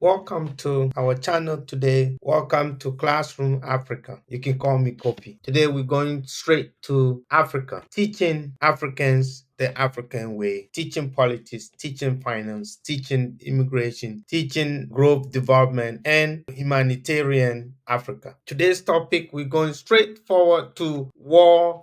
Welcome to our channel today. Welcome to Classroom Africa. You can call me Kopi. Today we're going straight to Africa, teaching Africans the African way, teaching politics, teaching finance, teaching immigration, teaching growth development, and humanitarian Africa. Today's topic, we're going straight forward to warmongering,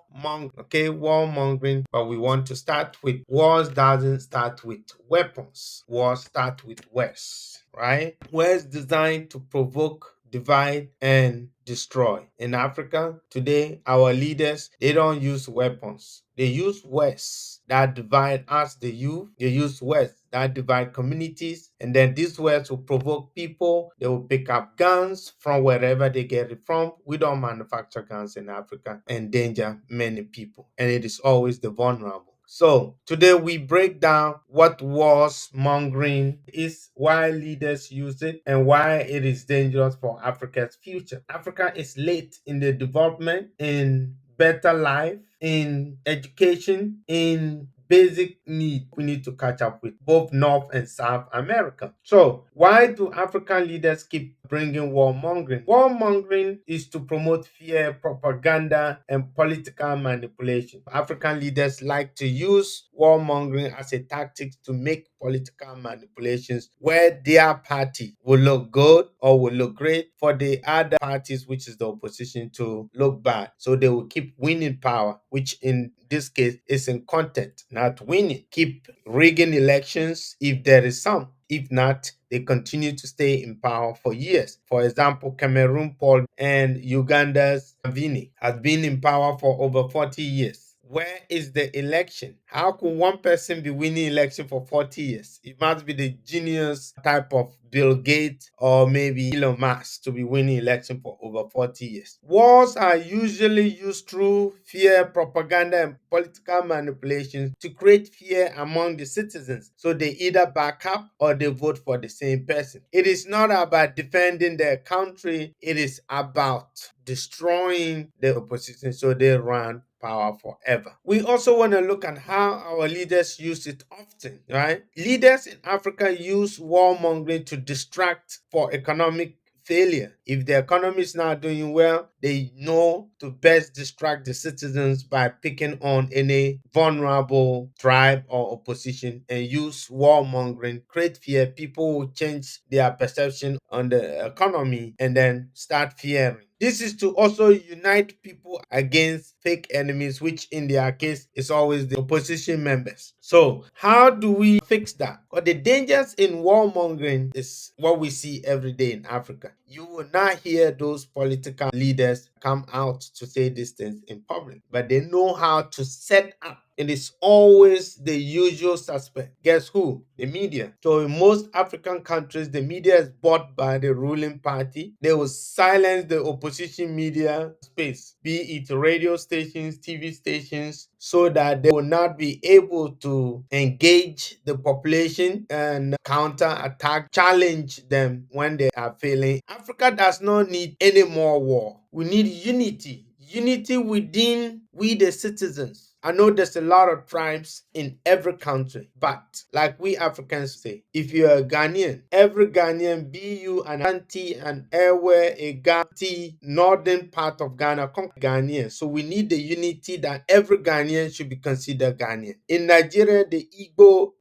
but we want to start with wars doesn't start with weapons. Wars start with words, right? Words designed to provoke, divide, and destroy. In Africa today, our leaders, they don't use weapons. They use words that divide us, the youth. They use words that divide communities. And then these words will provoke people. They will pick up guns from wherever they get it from. We don't manufacture guns in Africa, endanger many people. And it is always the vulnerable. So today we break down what was mongering is, why leaders use it, and why it is dangerous for Africa's future. Africa is late in the development, in better life, in education, in basic need. We need to catch up with both North and South America. So why do African leaders keep bringing warmongering? Warmongering is to promote fear, propaganda, and political manipulation. African leaders like to use warmongering as a tactic to make political manipulations where their party will look good or will look great for the other parties, which is the opposition, to look bad. So they will keep winning power, which in this case is in content, not winning. Keep rigging elections if there is some. If not, they continue to stay in power for years. For example, Cameroon Paul and Uganda's Museveni has been in power for over 40 years. Where is the election? How could one person be winning election for 40 years? It must be the genius type of Bill Gates or maybe Elon Musk to be winning election for over 40 years. Wars are usually used through fear, propaganda, and political manipulation to create fear among the citizens. So they either back up or they vote for the same person. It is not about defending their country. It is about destroying the opposition so they run power forever. We also want to look at how our leaders use it often, right? Leaders in Africa use warmongering to distract for economic failure. If the economy is not doing well, they know to best distract the citizens by picking on any vulnerable tribe or opposition and use warmongering, create fear. People will change their perception on the economy and then start fearing. This is to also unite people against fake enemies, which in their case is always the opposition members. So, how do we fix that? Well, the dangers in warmongering is what we see every day in Africa. You will not hear those political leaders come out to say these things in public, but they know how to set up. It is always the usual suspect. Guess who? The media. So in most African countries, the media is bought by the ruling party. They will silence the opposition media space, be it radio stations, TV stations, so that they will not be able to engage the population and counter attack, challenge them when they are failing. Africa does not need any more war. We need unity. Unity within we the citizens. I know there's a lot of tribes in every country, but like we Africans say, if you're a Ghanaian, every Ghanaian, be you an auntie, an Ewe, a Ghanti, northern part of Ghana, come Ghanaian. So we need the unity that every Ghanaian should be considered Ghanaian. In Nigeria, the Igbo,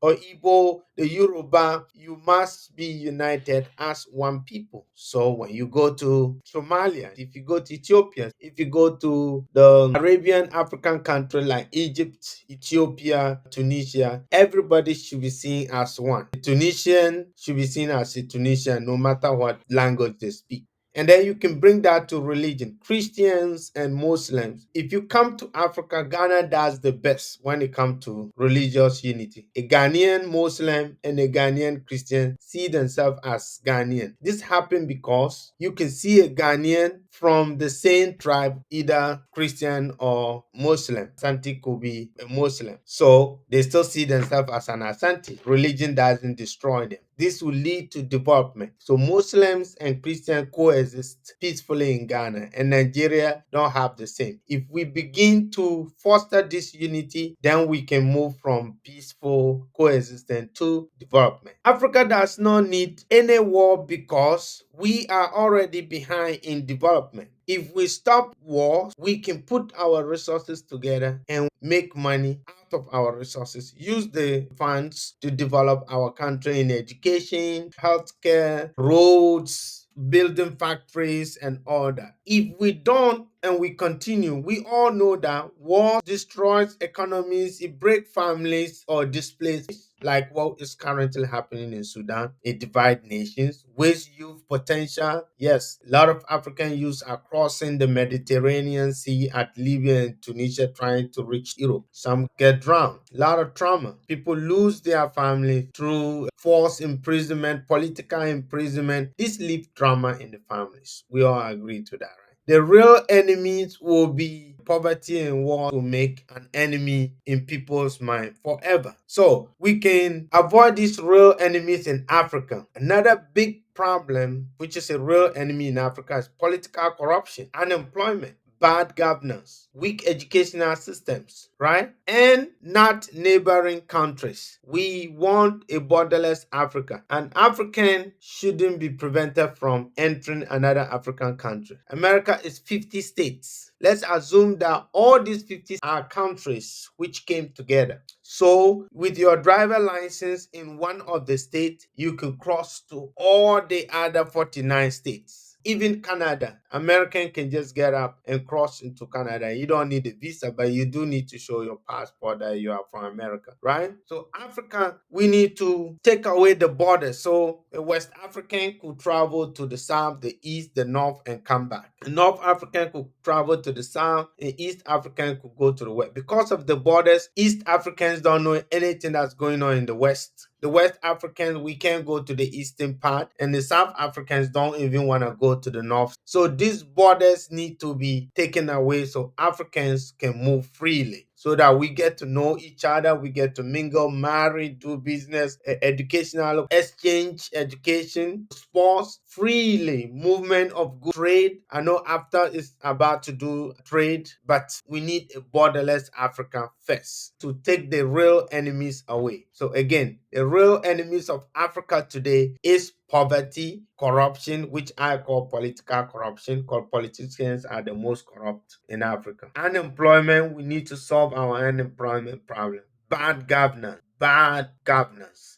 the Yoruba, you must be united as one people. So when you go to Somalia, if you go to Ethiopia, if you go to the Arabian African country like Egypt, Ethiopia, Tunisia, everybody should be seen as one. A Tunisian should be seen as a Tunisian no matter what language they speak. And then you can bring that to religion, Christians and Muslims. If you come to Africa, Ghana does the best when it comes to religious unity. A Ghanaian Muslim and a Ghanaian Christian see themselves as Ghanaian. This happened because you can see a Ghanaian from the same tribe, either Christian or Muslim. Asante could be a Muslim. So they still see themselves as an Asante. Religion doesn't destroy them. This will lead to development. So Muslims and Christians coexist peacefully in Ghana, and Nigeria don't have the same. If we begin to foster this unity, then we can move from peaceful coexistence to development. Africa does not need any war because we are already behind in development. If we stop wars, we can put our resources together and make money out of our resources, use the funds to develop our country in education, healthcare, roads, building factories, and all that. If we don't and we continue, we all know that war destroys economies, it breaks families or displaces, like what is currently happening in Sudan. It divides nations, waste youth potential. Yes, a lot of African youths are crossing the Mediterranean Sea at Libya and Tunisia trying to reach Europe. Some get drowned. A lot of trauma. People lose their family through forced imprisonment, political imprisonment. This leaves trauma in the families. We all agree to that, right? The real enemies will be poverty and war to make an enemy in people's mind forever. So we can avoid these real enemies in Africa. Another big problem, which is a real enemy in Africa, is political corruption, unemployment, bad governance, weak educational systems, right? And not neighboring countries. We want a borderless Africa. An African shouldn't be prevented from entering another African country. America is 50 states. Let's assume that all these 50 are countries which came together. So, with your driver license in one of the states, you can cross to all the other 49 states. Even Canada, American can just get up and cross into Canada. You don't need a visa, but you do need to show your passport that you are from America, right? So Africa, we need to take away the border. So a West African could travel to the south, the east, the north, and come back. A North African could travel to the south, and East African could go to the west. Because of the borders, East Africans don't know anything that's going on in the west. The West Africans, we can't go to the eastern part, and the South Africans don't even want to go to the north. So these borders need to be taken away so Africans can move freely, so that we get to know each other, we get to mingle, marry, do business, educational exchange, education, sports, freely, movement of good trade. I know AFTA is about to do trade, but we need a borderless Africa first to take the real enemies away. So again, the real enemies of Africa today is poverty, corruption, which I call political corruption, because politicians are the most corrupt in Africa. Unemployment, we need to solve our unemployment problem. Bad governance, bad governance.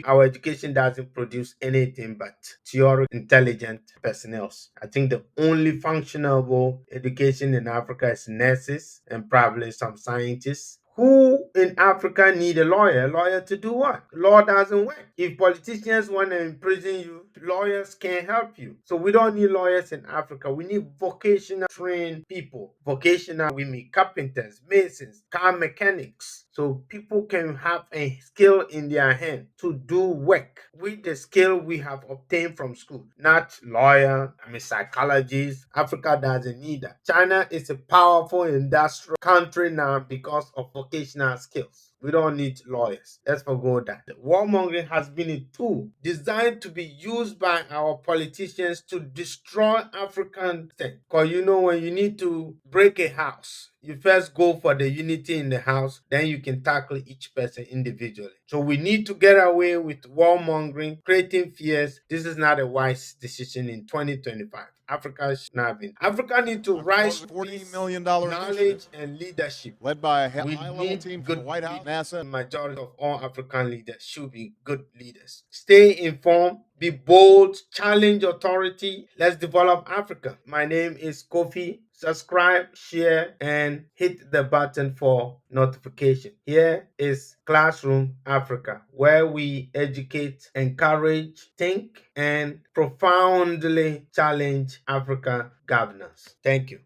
Our education doesn't produce anything but theory intelligent personnel. I think the only functionable education in Africa is nurses and probably some scientists. Who in Africa need a lawyer? A lawyer to do what? Law doesn't work. If politicians want to imprison you, lawyers can't help you. So we don't need lawyers in Africa. We need vocational trained people. Vocational, we need carpenters, masons, car mechanics. So people can have a skill in their hand to do work with the skill we have obtained from school. Not lawyer, psychologist. Africa doesn't need that. China is a powerful industrial country now because of vocational skills. We don't need lawyers. Let's forgo that. The warmongering has been a tool designed to be used by our politicians to destroy African things. Because when you need to break a house, you first go for the unity in the house, then you can tackle each person individually. So we need to get away with warmongering, creating fears. This is not a wise decision in 2025. Africa should not be. Africa needs to rise to $40 million knowledge and leadership. led by a We high-level need team from good the White House, NASA. The majority of all African leaders should be good leaders. Stay informed, be bold, challenge authority. Let's develop Africa. My name is Kofi. Subscribe, share, and hit the button for notification. Here is Classroom Africa, where we educate, encourage, think, and profoundly challenge Africa governance. Thank you.